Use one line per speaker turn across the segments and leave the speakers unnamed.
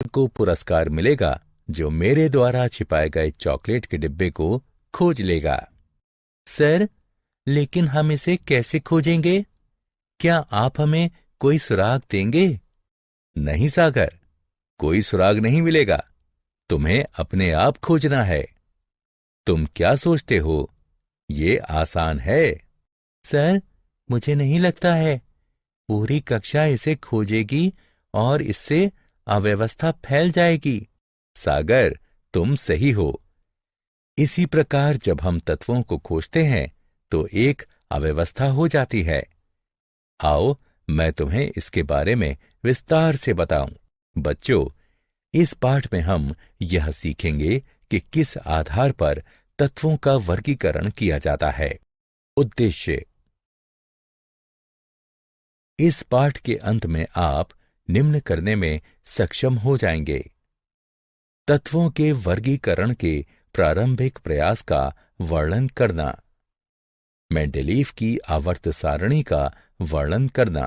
को पुरस्कार मिलेगा जो मेरे द्वारा छिपाए गए चॉकलेट के डिब्बे को खोज लेगा। सर, लेकिन हम इसे कैसे खोजेंगे? क्या आप हमें कोई सुराग देंगे? नहीं सागर, कोई सुराग नहीं मिलेगा। तुम्हें अपने आप खोजना है। तुम क्या सोचते हो? ये आसान है। सर, मुझे नहीं लगता है पूरी कक्षा इसे खोजेगी और इससे अव्यवस्था फैल जाएगी। सागर, तुम सही हो। इसी प्रकार जब हम तत्वों को खोजते हैं तो एक अव्यवस्था हो जाती है। आओ, मैं तुम्हें इसके बारे में विस्तार से बताऊं। बच्चों, इस पाठ में हम यह सीखेंगे कि किस आधार पर तत्वों का वर्गीकरण किया जाता है। उद्देश्य। इस पाठ के अंत में आप निम्न करने में सक्षम हो जाएंगे। तत्वों के वर्गीकरण के प्रारंभिक प्रयास का वर्णन करना, मेंडेलीव की आवर्त सारणी का वर्णन करना,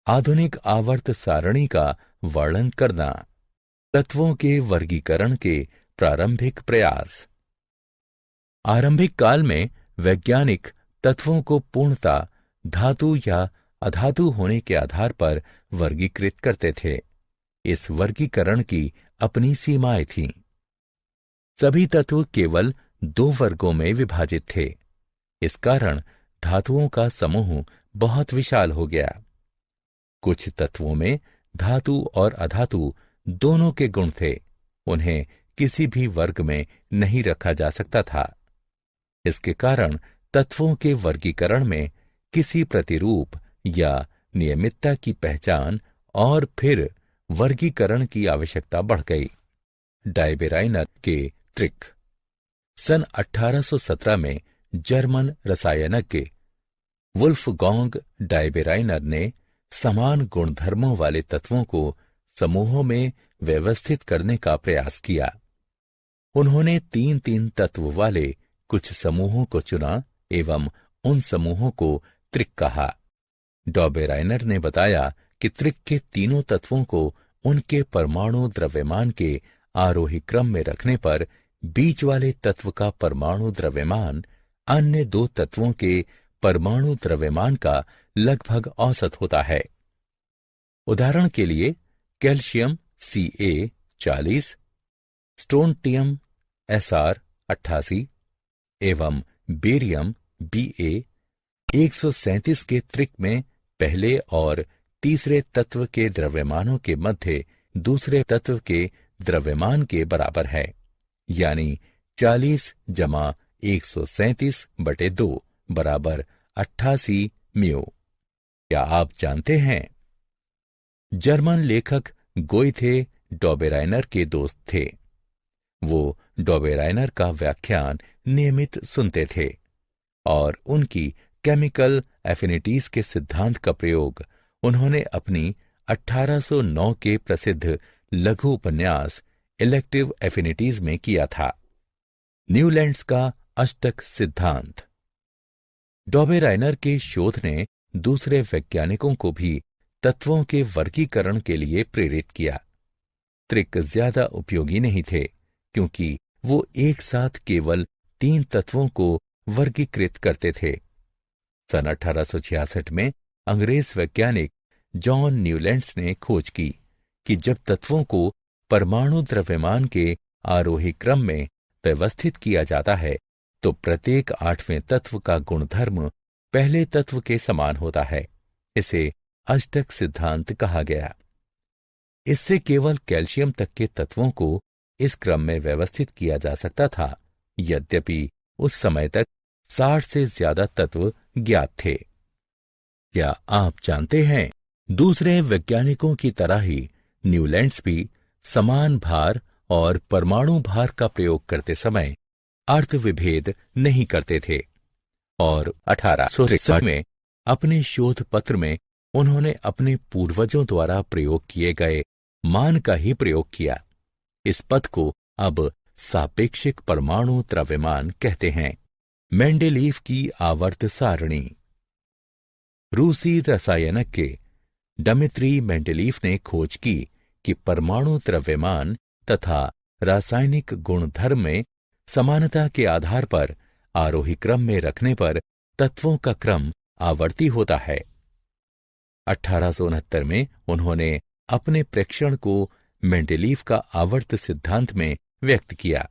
आधुनिक आवर्त सारणी का वर्णन करना, तत्वों के वर्गीकरण के प्रारंभिक प्रयास। आरंभिक काल में वैज्ञानिक तत्वों को पूर्णतः धातु या अधातु होने के आधार पर वर्गीकृत करते थे। इस वर्गीकरण की अपनी सीमाएं थीं। सभी तत्व केवल दो वर्गों में विभाजित थे। इस कारण धातुओं का समूह बहुत विशाल हो गया। कुछ तत्वों में धातु और अधातु दोनों के गुण थे। उन्हें किसी भी वर्ग में नहीं रखा जा सकता था। इसके कारण तत्वों के वर्गीकरण में किसी प्रतिरूप या नियमितता की पहचान और फिर वर्गीकरण की आवश्यकता बढ़ गई। डायबेराइनर के त्रिक। सन 1817 में जर्मन रसायनज्ञ वुल्फगॉन्ग डायबेराइनर ने समान गुणधर्मों वाले तत्वों को समूहों में व्यवस्थित करने का प्रयास किया। उन्होंने 3-3 तत्व वाले कुछ समूहों को चुना एवं उन समूहों को त्रिक कहा। डायबेराइनर ने बताया कि त्रिक के तीनों तत्वों को उनके परमाणु द्रव्यमान के आरोही क्रम में रखने पर बीच वाले तत्व का परमाणु द्रव्यमान अन्य दो तत्वों के परमाणु द्रव्यमान का लगभग औसत होता है। उदाहरण के लिए कैल्शियम Ca 40, स्ट्रोंटियम Sr 88 एवं बेरियम Ba 137 के त्रिक में पहले और तीसरे तत्व के द्रव्यमानों के मध्य दूसरे तत्व के द्रव्यमान के बराबर है, यानी 40 जमा 137/2 बराबर 88 म्यू। क्या आप जानते हैं? जर्मन लेखक गोइथे डायबेराइनर के दोस्त थे। वो डायबेराइनर का व्याख्यान नियमित सुनते थे और उनकी केमिकल एफिनिटीज के सिद्धांत का प्रयोग उन्होंने अपनी 1809 के प्रसिद्ध लघु उपन्यास इलेक्टिव एफिनिटीज में किया था। न्यूलैंड्स का अष्टक सिद्धांत। डायबेराइनर के शोध ने दूसरे वैज्ञानिकों को भी तत्वों के वर्गीकरण के लिए प्रेरित किया। त्रिक ज्यादा उपयोगी नहीं थे क्योंकि वो एक साथ केवल 3 तत्वों को वर्गीकृत करते थे। सन 1866 में अंग्रेज वैज्ञानिक जॉन न्यूलैंड्स ने खोज की कि जब तत्वों को परमाणु द्रव्यमान के आरोही क्रम में व्यवस्थित किया जाता है तो प्रत्येक 8वें तत्व का गुणधर्म पहले तत्व के समान होता है। इसे अष्टक सिद्धांत कहा गया। इससे केवल कैल्शियम तक के तत्वों को इस क्रम में व्यवस्थित किया जा सकता था, यद्यपि उस समय तक 60 से ज्यादा तत्व ज्ञात थे। क्या आप जानते हैं, दूसरे वैज्ञानिकों की तरह ही न्यूलैंड्स भी समान भार और परमाणु भार का प्रयोग करते समय अर्थ विभेद नहीं करते थे और 1863 में अपने शोध पत्र में उन्होंने अपने पूर्वजों द्वारा प्रयोग किए गए मान का ही प्रयोग किया। इस पद को अब सापेक्षिक परमाणु द्रव्यमान कहते हैं। मेंडेलीव की आवर्त सारणी। रूसी रसायनज्ञ डमित्री मेंडेलीव ने खोज की कि परमाणु द्रव्यमान तथा रासायनिक गुणधर्म में समानता के आधार पर आरोही क्रम में रखने पर तत्वों का क्रम आवर्ती होता है। 1869 में उन्होंने अपने प्रेक्षण को मेंडेलीव का आवर्त सिद्धांत में व्यक्त किया।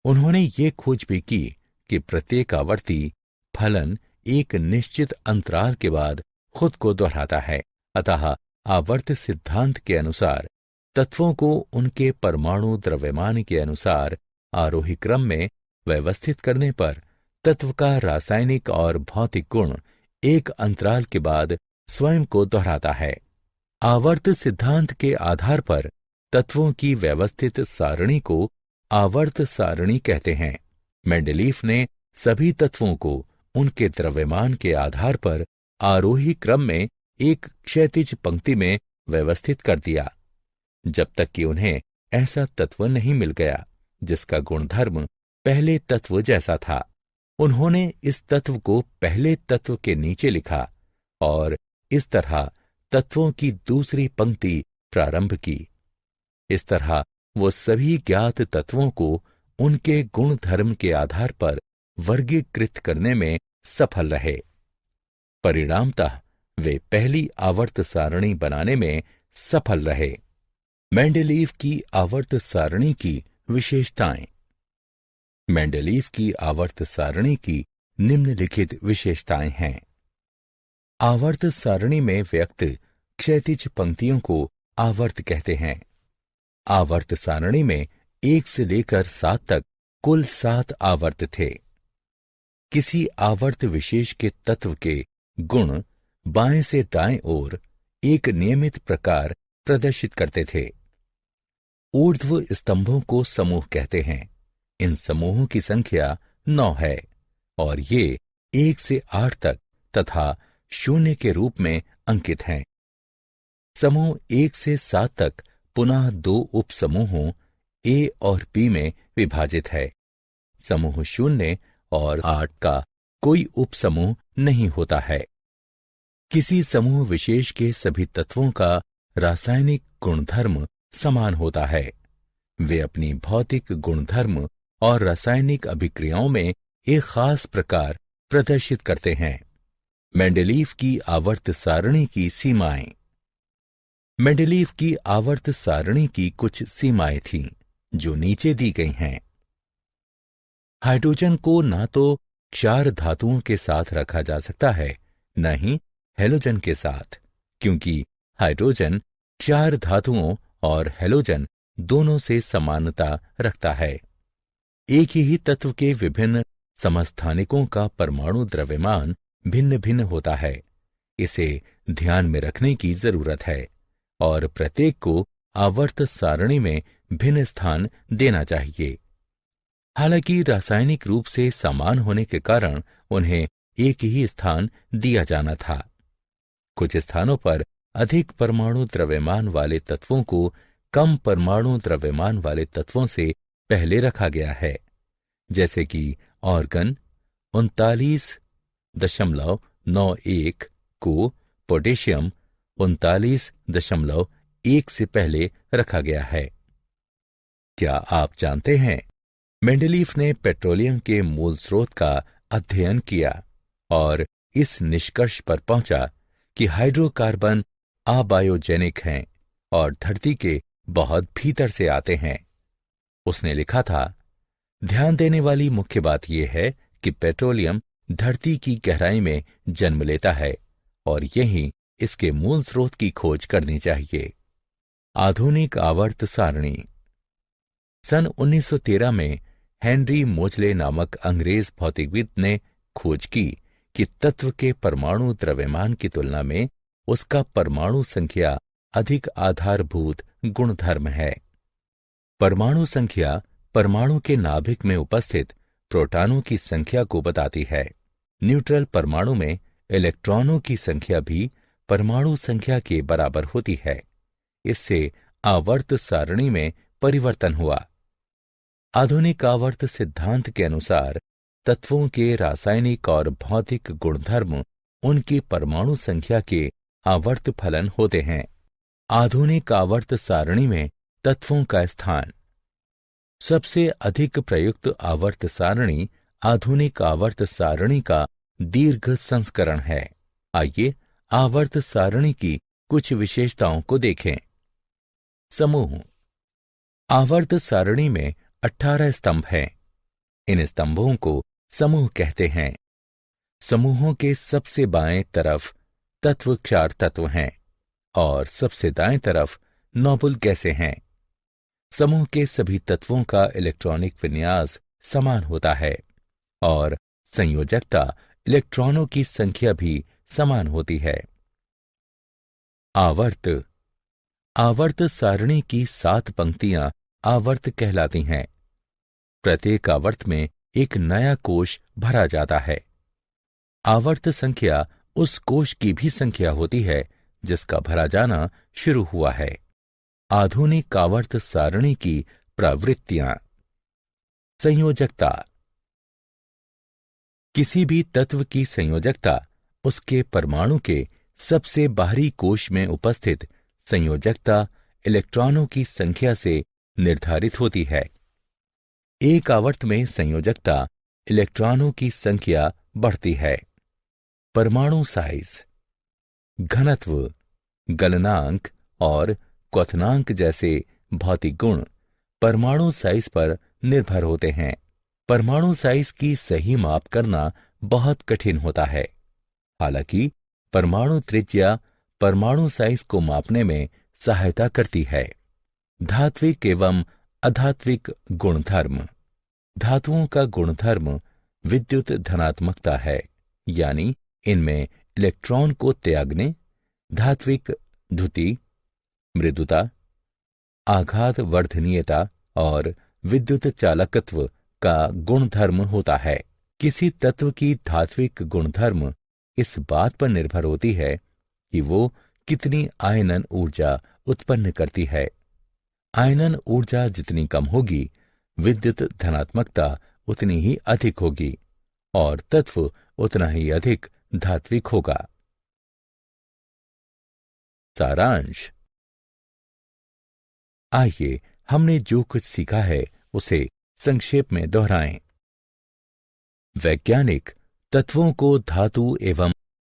उन्होंने ये खोज भी की कि प्रत्येक आवर्ती फलन एक निश्चित अंतराल के बाद खुद को दोहराता है। अतः आवर्त सिद्धांत के अनुसार तत्वों को उनके परमाणु द्रव्यमान के अनुसार आरोही क्रम में व्यवस्थित करने पर तत्व का रासायनिक और भौतिक गुण एक अंतराल के बाद स्वयं को दोहराता है। आवर्त सिद्धांत के आधार पर तत्वों की व्यवस्थित सारणी को आवर्त सारणी कहते हैं। मेंडेलीव ने सभी तत्वों को उनके द्रव्यमान के आधार पर आरोही क्रम में एक क्षैतिज पंक्ति में व्यवस्थित कर दिया, जब तक कि उन्हें ऐसा तत्व नहीं मिल गया जिसका गुणधर्म पहले तत्व जैसा था। उन्होंने इस तत्व को पहले तत्व के नीचे लिखा और इस तरह तत्वों की दूसरी पंक्ति प्रारंभ की। इस तरह वो सभी ज्ञात तत्वों को उनके गुणधर्म के आधार पर वर्गीकृत करने में सफल रहे। परिणामतः वे पहली आवर्त सारणी बनाने में सफल रहे। मेंडेलीव की आवर्त सारणी की विशेषताएं। मेंडेलीव की आवर्त सारणी की निम्नलिखित विशेषताएं हैं। आवर्त सारणी में व्यक्त क्षैतिज पंक्तियों को आवर्त कहते हैं। आवर्त सारणी में 1 से लेकर 7 तक कुल 7 आवर्त थे। किसी आवर्त विशेष के तत्व के गुण बाएं से दाएं ओर एक नियमित प्रकार प्रदर्शित करते थे। ऊर्ध्व स्तंभों को समूह कहते हैं। इन समूहों की संख्या 9 है और ये 1 से 8 तक तथा 0 के रूप में अंकित हैं। समूह 1 से 7 तक पुनः 2 उपसमूहों ए और बी में विभाजित है। समूह 0 और 8 का कोई उपसमूह नहीं होता है। किसी समूह विशेष के सभी तत्वों का रासायनिक गुणधर्म समान होता है। वे अपनी भौतिक गुणधर्म और रासायनिक अभिक्रियाओं में एक खास प्रकार प्रदर्शित करते हैं। मेंडेलीव की आवर्त सारणी की सीमाएं। मेंडेलीव की आवर्त सारणी की कुछ सीमाएं थीं, जो नीचे दी गई हैं। हाइड्रोजन को न तो क्षार धातुओं के साथ रखा जा सकता है, न ही हैलोजन के साथ, क्योंकि हाइड्रोजन क्षार धातुओं और हैलोजन दोनों से समानता रखता है। एक ही तत्व के विभिन्न समस्थानिकों का परमाणु द्रव्यमान भिन्न भिन्न होता है। इसे ध्यान में रखने की जरूरत है और प्रत्येक को आवर्त सारणी में भिन्न स्थान देना चाहिए। हालांकि रासायनिक रूप से समान होने के कारण उन्हें एक ही स्थान दिया जाना था। कुछ स्थानों पर अधिक परमाणु द्रव्यमान वाले तत्वों को कम परमाणु द्रव्यमान वाले तत्वों से पहले रखा गया है, जैसे कि ऑर्गन 39.91 को पोटेशियम 39.1 से पहले रखा गया है। क्या आप जानते हैं, मेंडेलीव ने पेट्रोलियम के मूल स्रोत का अध्ययन किया और इस निष्कर्ष पर पहुंचा कि हाइड्रोकार्बन अबायोजेनिक हैं और धरती के बहुत भीतर से आते हैं। उसने लिखा था, ध्यान देने वाली मुख्य बात यह है कि पेट्रोलियम धरती की गहराई में जन्म लेता है और यही इसके मूल स्रोत की खोज करनी चाहिए। आधुनिक आवर्त सारणी। सन 1913 में हेनरी मोजले नामक अंग्रेज भौतिकविद ने खोज की कि तत्व के परमाणु द्रव्यमान की तुलना में उसका परमाणु संख्या अधिक आधारभूत गुणधर्म है। परमाणु संख्या परमाणु के नाभिक में उपस्थित प्रोटॉनों की संख्या को बताती है। न्यूट्रल परमाणु में इलेक्ट्रॉनों की संख्या भी परमाणु संख्या के बराबर होती है। इससे आवर्त सारणी में परिवर्तन हुआ। आधुनिक आवर्त सिद्धांत के अनुसार तत्वों के रासायनिक और भौतिक गुणधर्म उनकी परमाणु संख्या के आवर्त फलन होते हैं। आधुनिक आवर्त सारणी में तत्वों का स्थान। सबसे अधिक प्रयुक्त आवर्त सारणी आधुनिक आवर्त सारणी का दीर्घ संस्करण है। आइए आवर्त सारणी की कुछ विशेषताओं को देखें। समूह। आवर्त सारणी में 18 स्तंभ हैं। इन स्तंभों को समूह कहते हैं। समूहों के सबसे बाएं तरफ तत्व क्षार तत्व हैं और सबसे दाएं तरफ नोबल गैसें हैं। समूह के सभी तत्वों का इलेक्ट्रॉनिक विन्यास समान होता है और संयोजकता इलेक्ट्रॉनों की संख्या भी समान होती है। आवर्त। आवर्त सारणी की 7 पंक्तियां आवर्त कहलाती हैं। प्रत्येक आवर्त में एक नया कोश भरा जाता है। आवर्त संख्या उस कोश की भी संख्या होती है जिसका भरा जाना शुरू हुआ है। आधुनिक आवर्त सारणी की प्रवृत्तियां। संयोजकता। किसी भी तत्व की संयोजकता उसके परमाणु के सबसे बाहरी कोश में उपस्थित संयोजकता इलेक्ट्रॉनों की संख्या से निर्धारित होती है। एक आवर्त में संयोजकता इलेक्ट्रॉनों की संख्या बढ़ती है। परमाणु साइज, घनत्व, गलनांक और क्वथनांक जैसे भौतिक गुण परमाणु साइज पर निर्भर होते हैं। परमाणु साइज की सही माप करना बहुत कठिन होता है। हालांकि परमाणु त्रिज्या परमाणु साइज को मापने में सहायता करती है। धात्विक एवं अधात्विक गुणधर्म। धातुओं का गुणधर्म विद्युत धनात्मकता है, यानी इनमें इलेक्ट्रॉन को त्यागने, धात्विक द्युति, मृदुता, आघात वर्धनीयता और विद्युत चालकत्व का गुणधर्म होता है। किसी तत्व की धात्विक गुणधर्म इस बात पर निर्भर होती है कि वो कितनी आयनन ऊर्जा उत्पन्न करती है। आयनन ऊर्जा जितनी कम होगी, विद्युत धनात्मकता उतनी ही अधिक होगी और तत्व उतना ही अधिक धात्विक होगा। सारांश। आइए हमने जो कुछ सीखा है उसे संक्षेप में दोहराएं। वैज्ञानिक तत्वों को धातु एवं